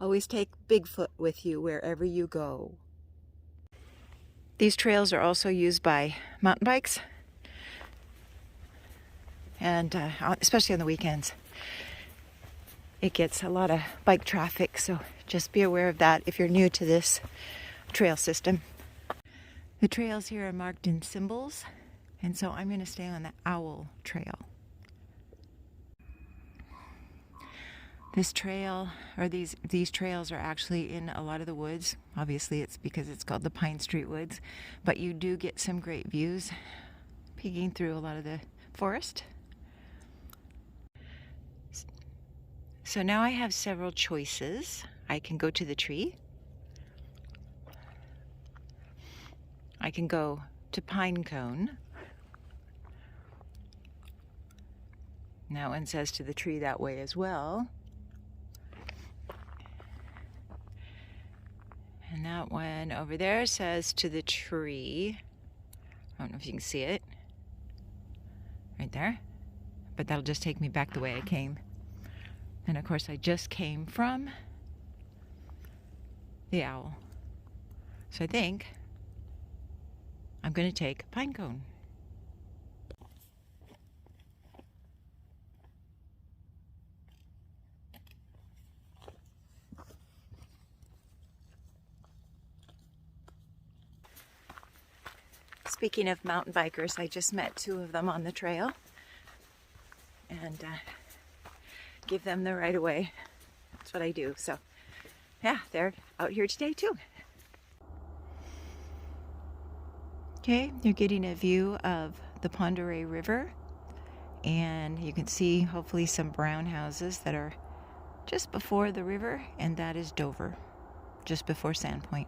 Always take Bigfoot with you wherever you go. These trails are also used by mountain bikes, and especially on the weekends. It gets a lot of bike traffic, so just be aware of that if you're new to this trail system. The trails here are marked in symbols, and so I'm going to stay on the Owl Trail. This trail, or these trails are actually in a lot of the woods. Obviously it's because it's called the Pine Street Woods, but you do get some great views peeking through a lot of the forest. So now I have several choices. I can go to the tree. I can go to Pine Cone. That one says to the tree that way as well. And that one over there says to the tree. I don't know if you can see it. Right there. But that'll just take me back the way I came. And of course I just came from the Owl. So I think I'm going to take Pine Cone. Speaking of mountain bikers, I just met two of them on the trail and give them the right of way. That's what I do. So yeah, they're out here today too. Okay, you're getting a view of the Pend Oreille River, and you can see hopefully some brown houses that are just before the river, and that is Dover, just before Sandpoint.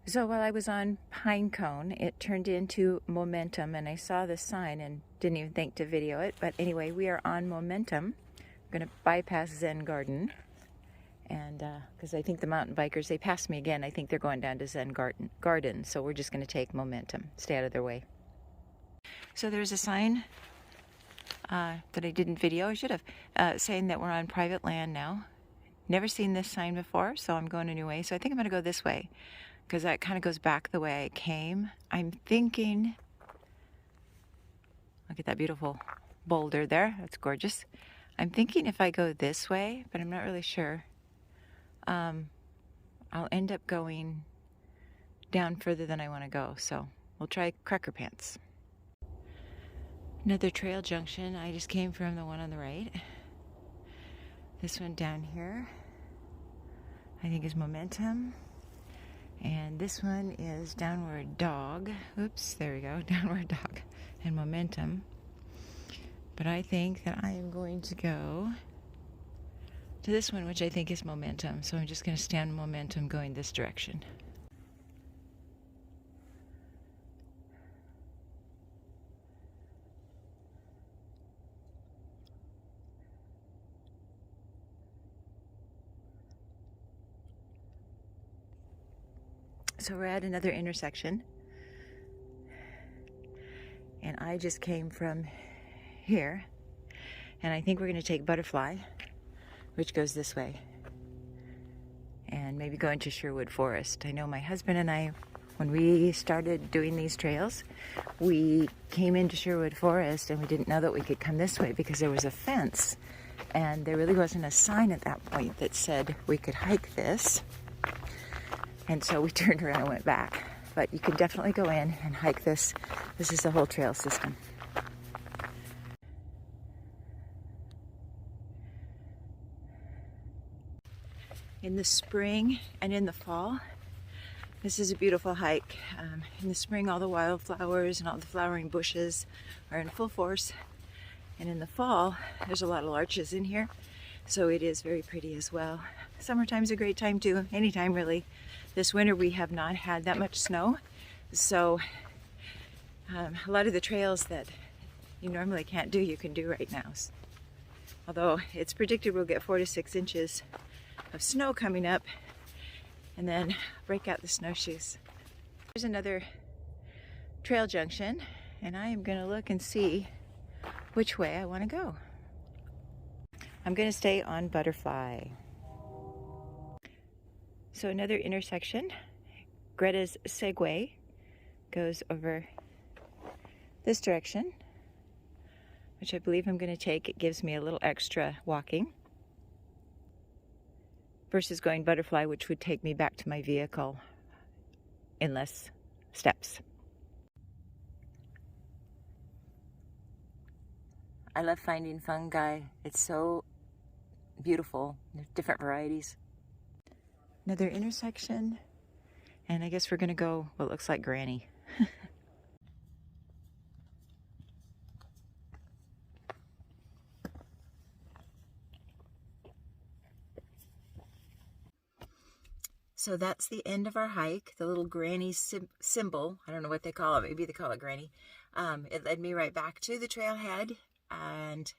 So while I was on Pine Cone, it turned into Momentum, and I saw the sign and didn't even think to video it. But anyway, we are on Momentum. I'm going to bypass Zen Garden, and because I think the mountain bikers, they passed me again. I think they're going down to Zen Garden, so we're just going to take Momentum, stay out of their way. So there's a sign that I didn't video. I should have, saying that we're on private land now. Never seen this sign before, so I'm going a new way. So I think I'm going to go this way, because that kind of goes back the way I came. I'm thinking, look at that beautiful boulder there. That's gorgeous. I'm thinking if I go this way, but I'm not really sure. I'll end up going down further than I want to go. So we'll try Cracker Pants. Another trail junction. I just came from the one on the right. This one down here, I think is Momentum. And this one is Downward Dog. Oops, there we go. Downward Dog and Momentum. But I think that I am going to go to this one, which I think is Momentum. So I'm just going to stand Momentum going this direction. So we're at another intersection, and I just came from here, and I think we're going to take Butterfly, which goes this way, and maybe go into Sherwood Forest. I know my husband and I, when we started doing these trails, we came into Sherwood Forest and we didn't know that we could come this way because there was a fence, and there really wasn't a sign at that point that said we could hike this. And so we turned around and went back. But you can definitely go in and hike this. This is the whole trail system. In the spring and in the fall, this is a beautiful hike. In the spring, all the wildflowers and all the flowering bushes are in full force. And in the fall, there's a lot of larches in here. So it is very pretty as well. Summertime's a great time too, anytime really. This winter we have not had that much snow, so a lot of the trails that you normally can't do, you can do right now. Although it's predicted we'll get 4 to 6 inches of snow coming up, and then break out the snowshoes. There's another trail junction, and I am going to look and see which way I want to go. I'm going to stay on Butterfly. So another intersection. Greta's Segway goes over this direction, which I believe I'm going to take. It gives me a little extra walking versus going Butterfly, which would take me back to my vehicle in less steps. I love finding fungi. It's so beautiful. There's different varieties. Another intersection, and I guess we're gonna go what looks like Granny. So that's the end of our hike. The little Granny symbol, I don't know what they call it, maybe they call it Granny. It led me right back to the trailhead, and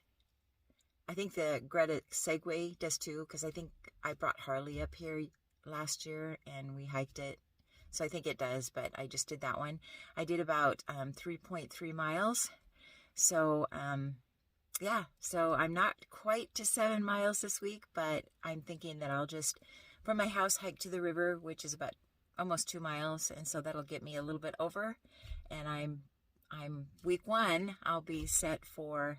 I think the Greta Segway does too, because I think I brought Harley up here last year and we hiked it. So I think it does, but I just did that one. I did about 3.3 miles. So yeah, so I'm not quite to 7 miles this week, but I'm thinking that I'll just, from my house, hike to the river, which is about almost 2 miles. And so that'll get me a little bit over. And I'm week 1, I'll be set for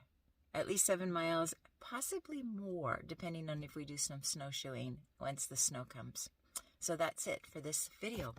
at least 7 miles, possibly more, depending on if we do some snowshoeing once the snow comes. So that's it for this video.